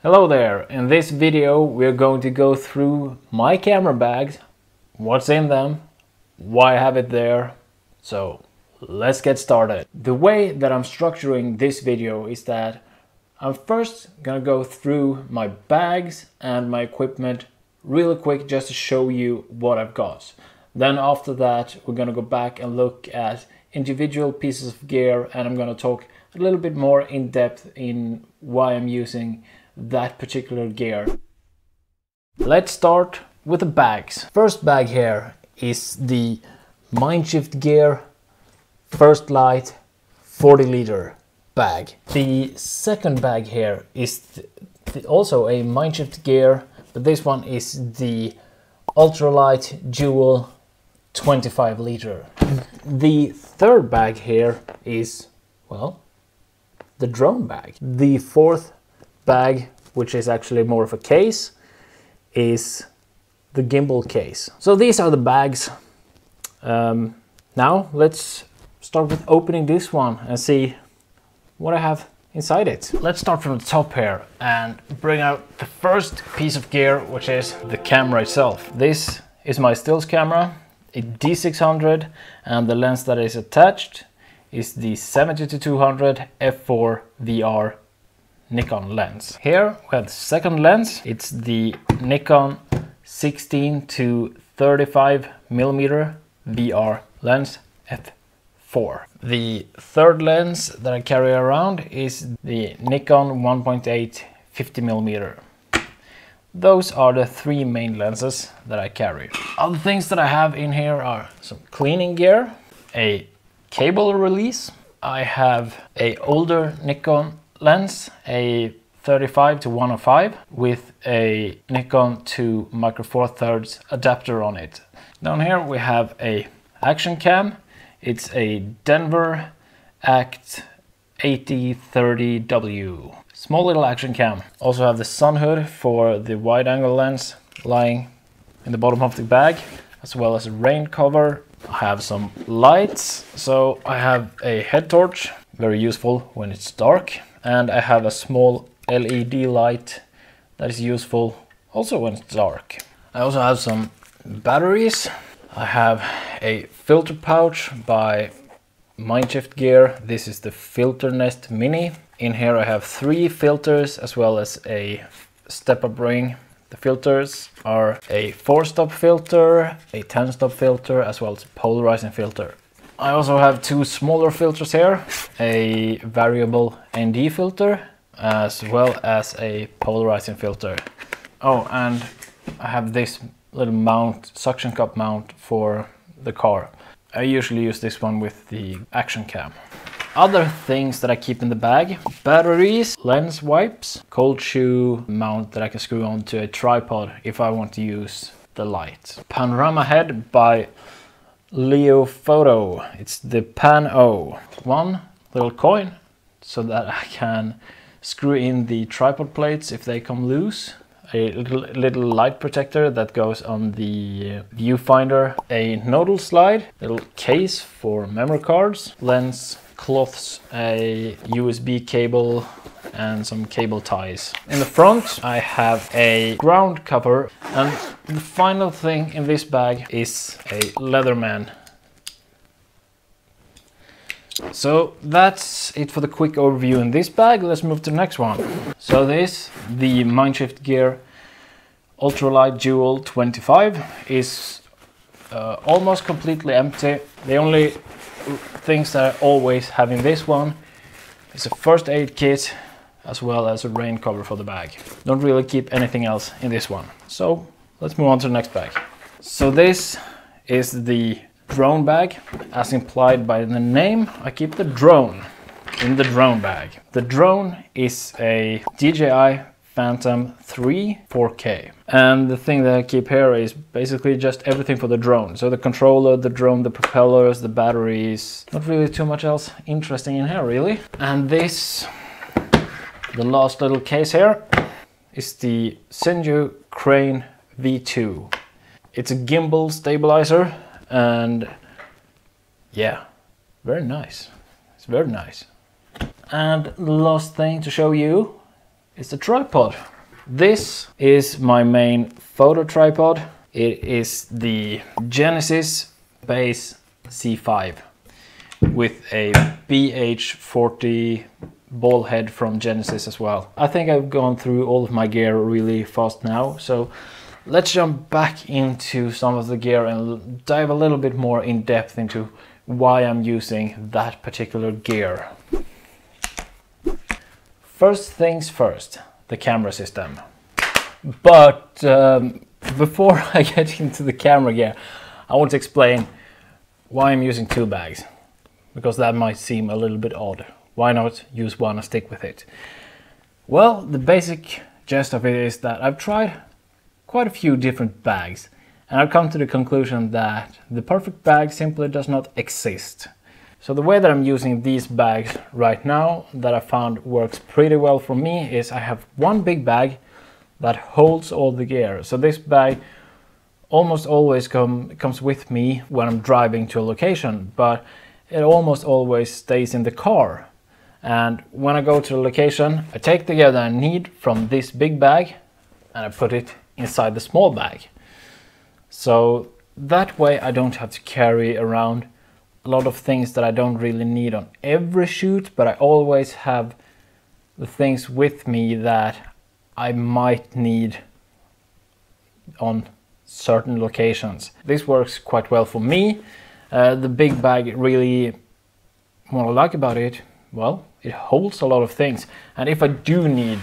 Hello there! In this video we're going to go through my camera bags, what's in them, why I have it there. So let's get started. The way that I'm structuring this video is that I'm first gonna go through my bags and my equipment really quick just to show you what I've got. Then after that we're gonna go back and look at individual pieces of gear, and I'm gonna talk a little bit more in depth in why I'm using that particular gear. Let's start with the bags. First bag here is the Mindshift Gear First Light 40 liter bag. The second bag here is also a Mindshift Gear, but this one is the Ultralight Dual 25 liter. The third bag here is, well, the drone bag. The fourth bag, which is actually more of a case, is the gimbal case. So these are the bags. Now let's start with opening this one and see what I have inside it. Let's start from the top here and bring out the first piece of gear, which is the camera itself. This is my stills camera, a D600, and the lens that is attached is the 70-200 f4 VR Nikon lens. Here we have the second lens. It's the Nikon 16-35 mm VR lens f4. The third lens that I carry around is the Nikon 1.8 50 mm. Those are the three main lenses that I carry. Other things that I have in here are some cleaning gear, a cable release. I have a older Nikon lens, a 35-105 with a Nikon 2 micro four thirds adapter on it. Down here we have a action cam. It's a Denver Act 8030W. Small little action cam. Also have the sun hood for the wide angle lens lying in the bottom of the bag, as well as a rain cover. I have some lights. So I have a head torch, very useful when it's dark. And I have a small LED light that is useful also when it's dark. I also have some batteries. I have a filter pouch by Mindshift Gear. This is the Filter Nest Mini. In here I have 3 filters as well as a step-up ring. The filters are a 4-stop filter, a 10-stop filter, as well as a polarizing filter. I also have 2 smaller filters here, a variable ND filter as well as a polarizing filter. Oh, and I have this little mount, suction cup mount for the car. I usually use this one with the action cam. Other things that I keep in the bag: batteries, lens wipes, cold shoe mount that I can screw onto a tripod if I want to use the light. Panorama head by Leo Photo. It's the Pan O. One little coin so that I can screw in the tripod plates if they come loose. A little light protector that goes on the viewfinder. A nodal slide, little case for memory cards, lens cloths, a USB cable, and some cable ties. In the front I have a ground cover, and the final thing in this bag is a Leatherman. So that's it for the quick overview in this bag. Let's move to the next one. So this, the Mindshift Gear Ultralight Dual 25, is almost completely empty. The only things that I always have in this one is a first aid kit as well as a rain cover for the bag. Don't really keep anything else in this one. So let's move on to the next bag. So this is the drone bag. As implied by the name, I keep the drone in the drone bag. The drone is a DJI Phantom 3 4K. And the thing that I keep here is basically just everything for the drone. So the controller, the drone, the propellers, the batteries. Not really too much else interesting in here, really. And this, the last little case here, is the Senju Crane V2. It's a gimbal stabilizer, and yeah, very nice. It's very nice. And the last thing to show you is the tripod. This is my main photo tripod. It is the Genesis Base C5 with a BH40 ball head from Genesis as well. I think I've gone through all of my gear really fast now, so let's jump back into some of the gear and dive a little bit more in depth into why I'm using that particular gear. First things first, the camera system. But before I get into the camera gear, I want to explain why I'm using two bags, because that might seem a little bit odd. Why not use one and stick with it? Well, the basic gist of it is that I've tried quite a few different bags, and I've come to the conclusion that the perfect bag simply does not exist. So the way that I'm using these bags right now, that I found works pretty well for me, is I have one big bag that holds all the gear. So this bag almost always comes with me when I'm driving to a location, but it almost always stays in the car. And when I go to a location, I take the gear that I need from this big bag and I put it inside the small bag. So that way I don't have to carry around a lot of things that I don't really need on every shoot, but I always have the things with me that I might need on certain locations. This works quite well for me. The big bag, really, what I like about it, well, it holds a lot of things, and if I do need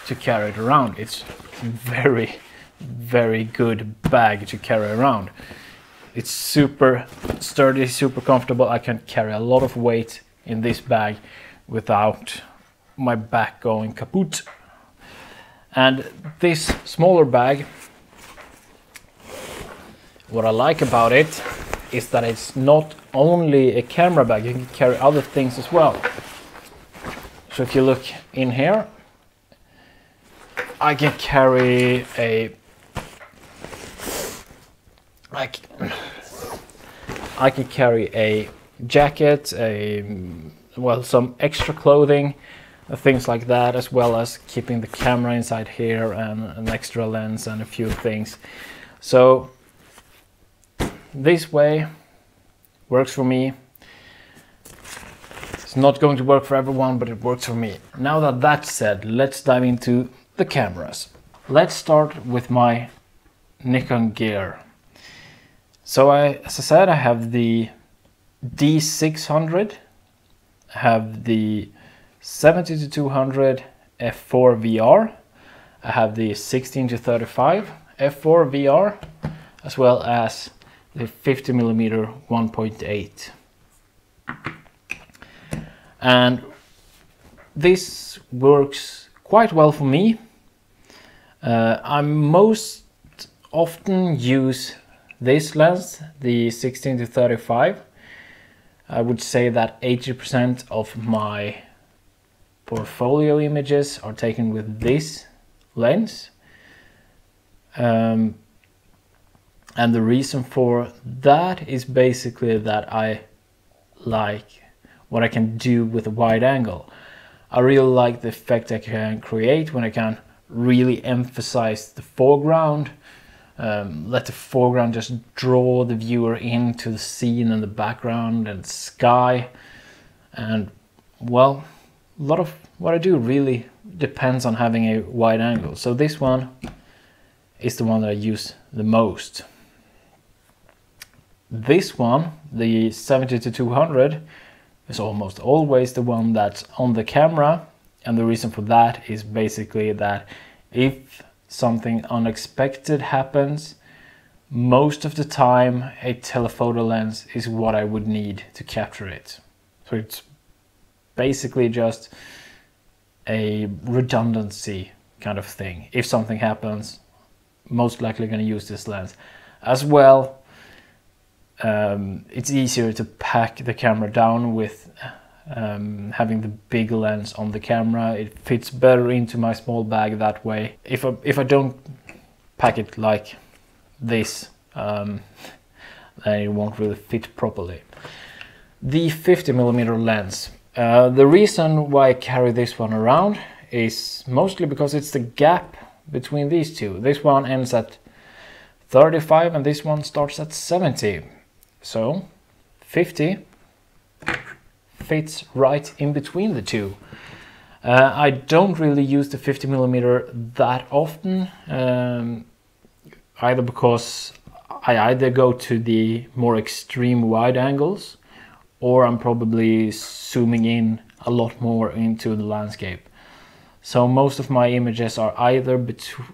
to carry it around, it's very, very good bag to carry around. It's super sturdy, super comfortable. I can carry a lot of weight in this bag without my back going kaput. And this smaller bag, what I like about it is that it's not only a camera bag, you can carry other things as well. So if you look in here, I can carry I can carry a jacket, some extra clothing, things like that, as well as keeping the camera inside here and an extra lens and a few things. So this way works for me. It's not going to work for everyone, but it works for me. Now that that's said, let's dive into the cameras. Let's start with my Nikon gear. So as I said, I have the D600, I have the 70-200 f4 VR, I have the 16-35 f4 VR, as well as the 50mm 1.8. And this works quite well for me. I most often use this lens, the 16-35. I would say that 80% of my portfolio images are taken with this lens. And the reason for that is basically that I like what I can do with a wide angle. I really like the effect I can create when I can really emphasize the foreground, let the foreground just draw the viewer into the scene and the background and sky. And well, a lot of what I do really depends on having a wide angle. So this one is the one that I use the most. This one, the 70-200, is almost always the one that's on the camera, and the reason for that is basically that if something unexpected happens, most of the time a telephoto lens is what I would need to capture it. So it's basically just a redundancy kind of thing. If something happens, most likely going to use this lens. As well, it's easier to pack the camera down with having the big lens on the camera. It fits better into my small bag that way. If I don't pack it like this, then it won't really fit properly. The 50mm lens. The reason why I carry this one around is mostly because it's the gap between these two. This one ends at 35 and this one starts at 70. So 50 fits right in between the two. I don't really use the 50mm that often, either because I either go to the more extreme wide angles or I'm probably zooming in a lot more into the landscape. So most of my images are either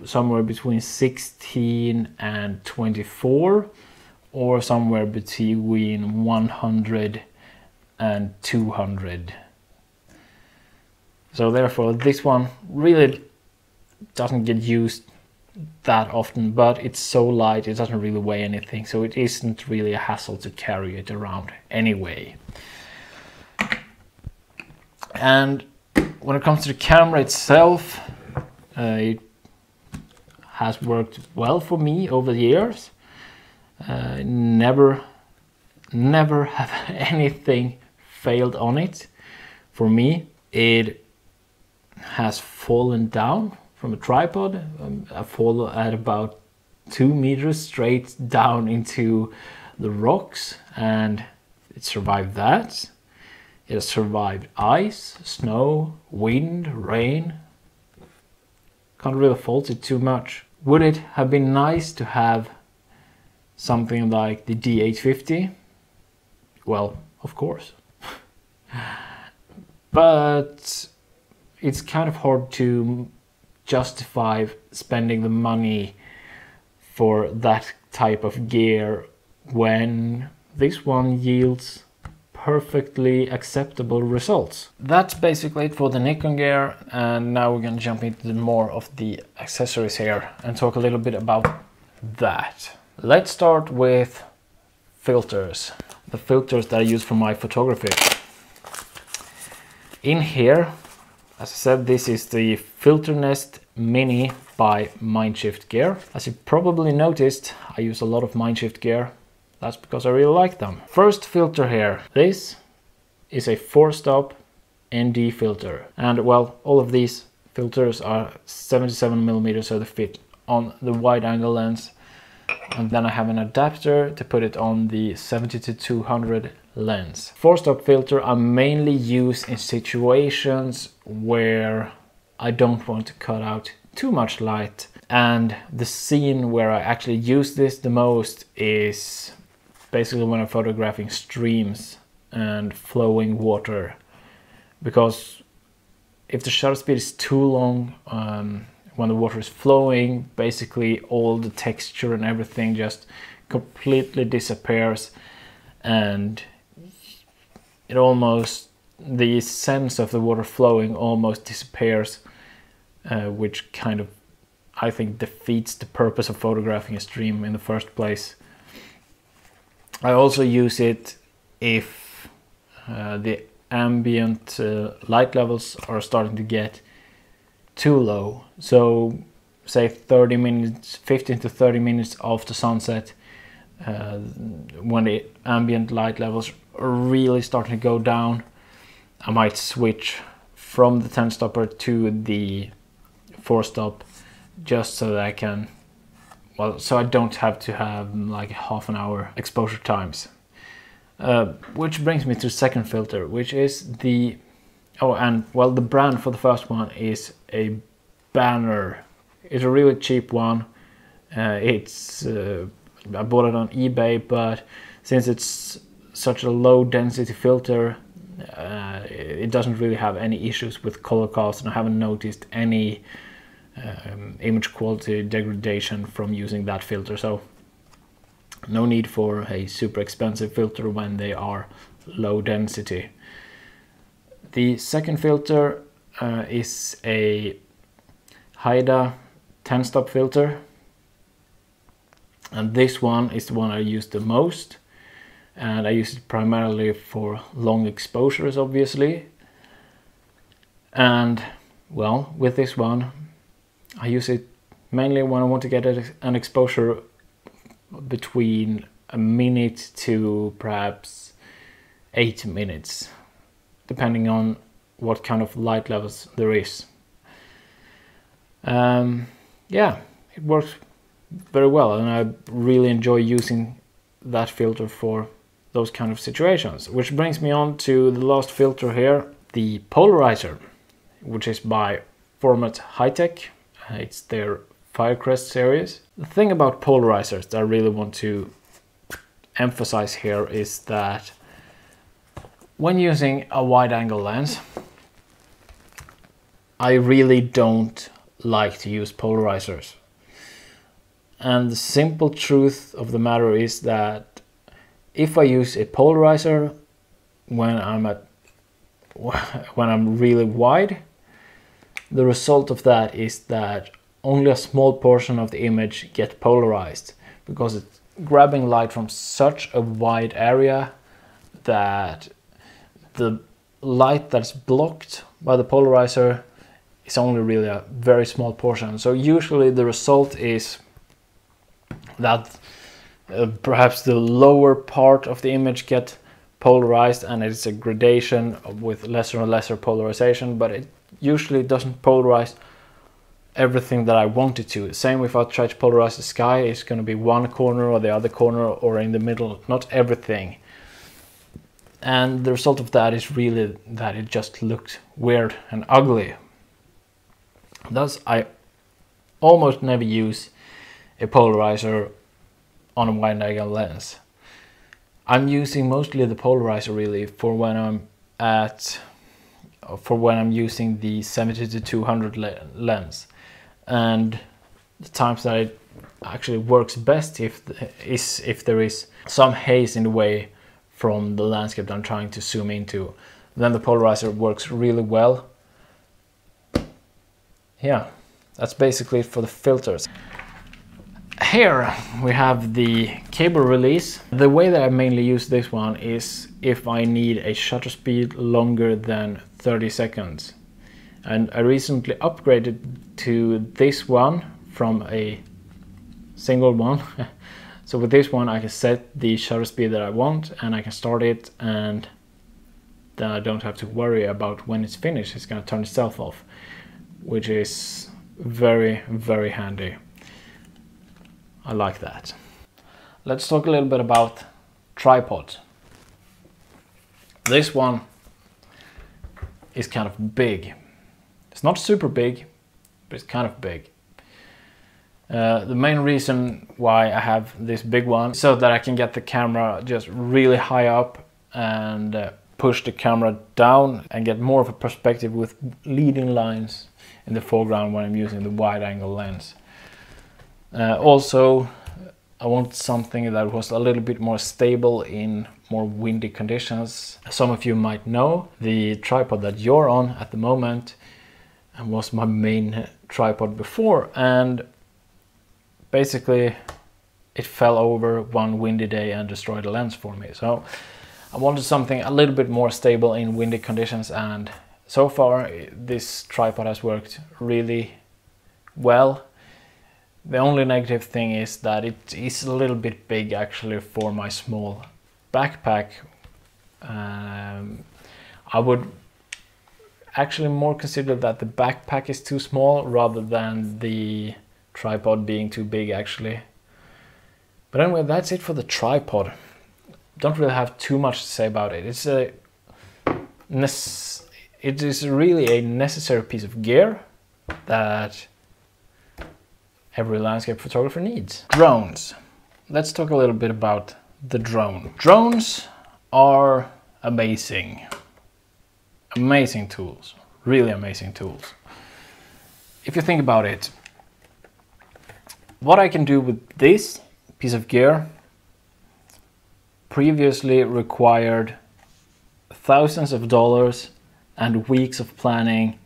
somewhere between 16 and 24 or somewhere between 100 and 200. So therefore this one really doesn't get used that often, but it's so light it doesn't really weigh anything, so it isn't really a hassle to carry it around anyway. And when it comes to the camera itself, it has worked well for me over the years. Never have anything failed on it. For me, it has fallen down from a tripod. I fall at about 2 meters straight down into the rocks, and it survived that. It has survived ice, snow, wind, rain. Can't really fault it too much. Would it have been nice to have something like the D850? Well, of course. But it's kind of hard to justify spending the money for that type of gear when this one yields perfectly acceptable results. That's basically it for the Nikon gear, and now we're going to jump into more of the accessories here and talk a little bit about that. Let's start with filters. The filters that I use for my photography. In here, as I said, this is the Filter Nest Mini by Mindshift Gear. As you probably noticed, I use a lot of Mindshift gear. That's because I really like them. First filter here. This is a 4-stop ND filter. And well, all of these filters are 77mm, so they fit on the wide angle lens. And then I have an adapter to put it on the 70-200 lens. 4-stop filter I mainly use in situations where I don't want to cut out too much light. And the scene where I actually use this the most is basically when I'm photographing streams and flowing water. Because if the shutter speed is too long, when the water is flowing, basically all the texture and everything just completely disappears, and it almost, the sense of the water flowing almost disappears, which kind of, I think, defeats the purpose of photographing a stream in the first place. I also use it if the ambient light levels are starting to get too low. So say 30 minutes, 15 to 30 minutes after sunset, when the ambient light levels are really starting to go down, I might switch from the 10-stopper to the 4-stop, just so that I can, well, so I don't have to have like half an hour exposure times. Which brings me to the second filter, which is the, oh, and well, the brand for the first one is a Banner. It's a really cheap one. It's I bought it on eBay, but since it's such a low density filter, it doesn't really have any issues with color cast, and I haven't noticed any image quality degradation from using that filter. So no need for a super expensive filter when they are low density. The second filter is a Haida 10-stop filter, and this one is the one I use the most, and I use it primarily for long exposures, obviously. And well, with this one I use it mainly when I want to get an exposure between a minute to perhaps 8 minutes, depending on what kind of light levels there is. yeah, it works very well, and I really enjoy using that filter for those kind of situations. Which brings me on to the last filter here, the polarizer, which is by Format High-Tech. It's their Firecrest series. The thing about polarizers that I really want to emphasize here is that when using a wide-angle lens, I really don't like to use polarizers. And the simple truth of the matter is that if I use a polarizer when I'm really wide, the result of that is that only a small portion of the image gets polarized, because it's grabbing light from such a wide area that the light that's blocked by the polarizer is only really a very small portion. So usually the result is that perhaps the lower part of the image get polarized, and it's a gradation with lesser and lesser polarization, but it usually doesn't polarize everything that I want it to. Same if I try to polarize the sky, it's going to be one corner or the other corner or in the middle, not everything. And the result of that is really that it just looks weird and ugly. Thus, I almost never use a polarizer on a wide-angle lens. I'm using mostly the polarizer really for when I'm using the 70-200 lens, and the times that it actually works best if there is some haze in the way from the landscape that I'm trying to zoom into. Then the polarizer works really well. Yeah, that's basically it for the filters. Here we have the cable release. The way that I mainly use this one is if I need a shutter speed longer than 30 seconds. And I recently upgraded to this one from a single one. So with this one I can set the shutter speed that I want, and I can start it, and then I don't have to worry about when it's finished. It's going to turn itself off, which is very, very handy. I like that. Let's talk a little bit about tripod. This one is kind of big. It's not super big, but it's kind of big. The main reason why I have this big one is so that I can get the camera just really high up and push the camera down and get more of a perspective with leading lines in the foreground when I'm using the wide-angle lens. Also, I want something that was a little bit more stable in more windy conditions. Some of you might know the tripod that you're on at the moment was my main tripod before, and basically it fell over one windy day and destroyed the lens for me. So I wanted something a little bit more stable in windy conditions, and so far this tripod has worked really well. The only negative thing is that it is a little bit big actually for my small backpack. I would actually more consider that the backpack is too small rather than the tripod being too big actually. But anyway, that's it for the tripod. Don't really have too much to say about it. It is really a necessary piece of gear that every landscape photographer needs. Drones. Let's talk a little bit about the drone. Drones are amazing. Amazing tools. Really amazing tools. If you think about it, what I can do with this piece of gear previously required thousands of dollars and weeks of planning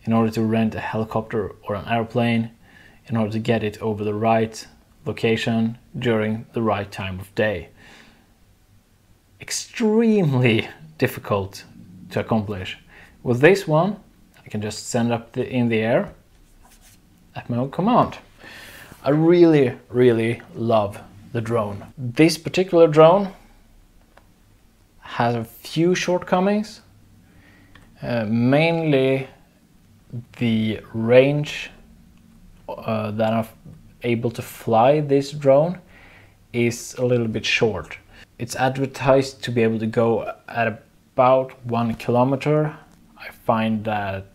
in order to rent a helicopter or an airplane, in order to get it over the right location during the right time of day. Extremely difficult to accomplish. With this one, I can just send up in the air at my own command. I really, really love the drone. This particular drone has a few shortcomings, mainly the range that I'm able to fly this drone is a little bit short. It's advertised to be able to go at about 1 kilometer. I find that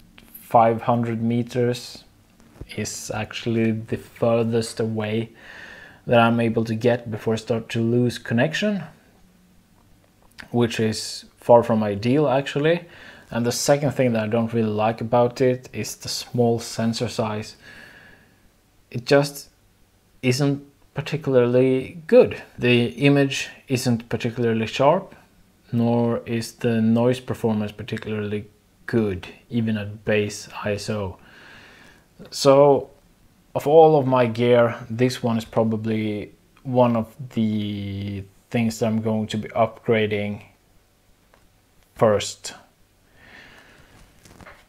500 meters is actually the furthest away that I'm able to get before I start to lose connection, which is far from ideal actually. And the second thing that I don't really like about it is the small sensor size. It just isn't particularly good. The image isn't particularly sharp, nor is the noise performance particularly good, even at base ISO. So of all of my gear, this one is probably one of the things that I'm going to be upgrading first.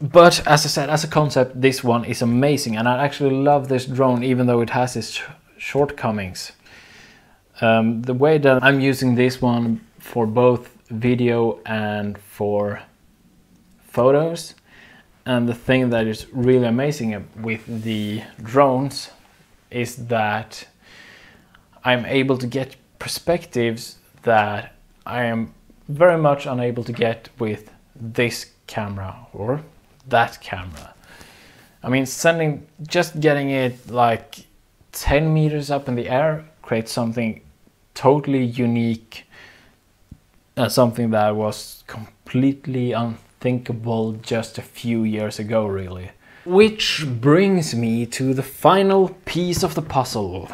But as I said, as a concept, this one is amazing, and I actually love this drone even though it has its shortcomings. The way that I'm using this one for both video and for photos, and the thing that is really amazing with the drones is that I'm able to get perspectives that I am very much unable to get with this camera or that camera. I mean, just getting it like 10 meters up in the air creates something totally unique, something that was completely unthinkable just a few years ago, really. Which brings me to the final piece of the puzzle.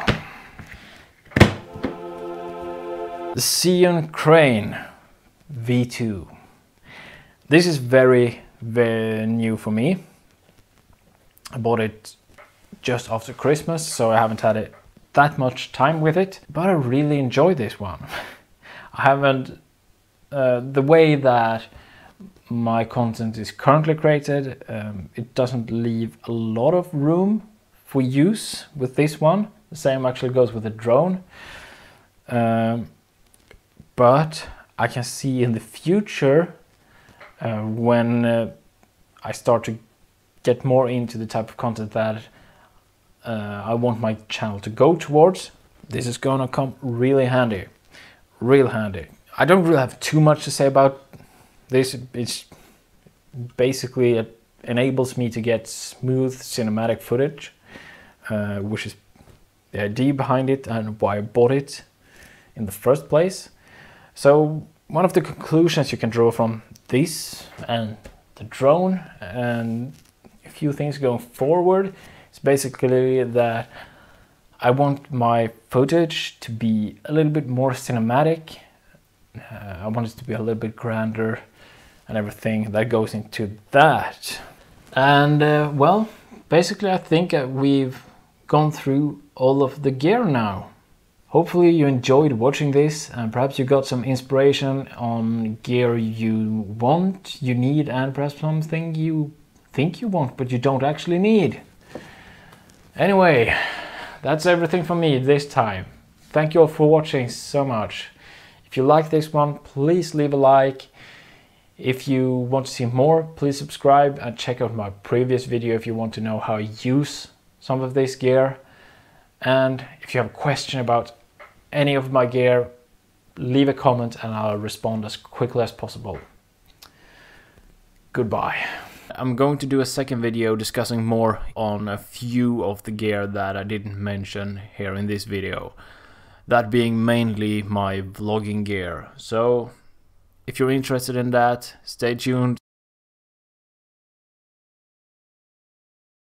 The Xeon Crane V2. This is very new for me. I bought it just after Christmas, so I haven't had that much time with it, but I really enjoy this one. I haven't, the way that my content is currently created, it doesn't leave a lot of room for use with this one. The same actually goes with the drone. But I can see in the future, when I start to get more into the type of content that I want my channel to go towards, this is gonna come really handy, real handy. I don't really have too much to say about this. It's basically, it enables me to get smooth cinematic footage, which is the idea behind it and why I bought it in the first place. So one of the conclusions you can draw from this and the drone and a few things going forward is basically that I want my footage to be a little bit more cinematic. I want it to be a little bit grander and everything that goes into that. And well, basically I think we've gone through all of the gear now. Hopefully you enjoyed watching this, and perhaps you got some inspiration on gear you want, you need, and perhaps something you think you want but you don't actually need. Anyway, that's everything from me this time. Thank you all for watching so much. If you like this one, please leave a like. If you want to see more, please subscribe and check out my previous video if you want to know how I use some of this gear. And if you have a question about any of my gear, leave a comment and I'll respond as quickly as possible. Goodbye. I'm going to do a second video discussing more on a few of the gear that I didn't mention here in this video. That being mainly my vlogging gear. So if you're interested in that, stay tuned.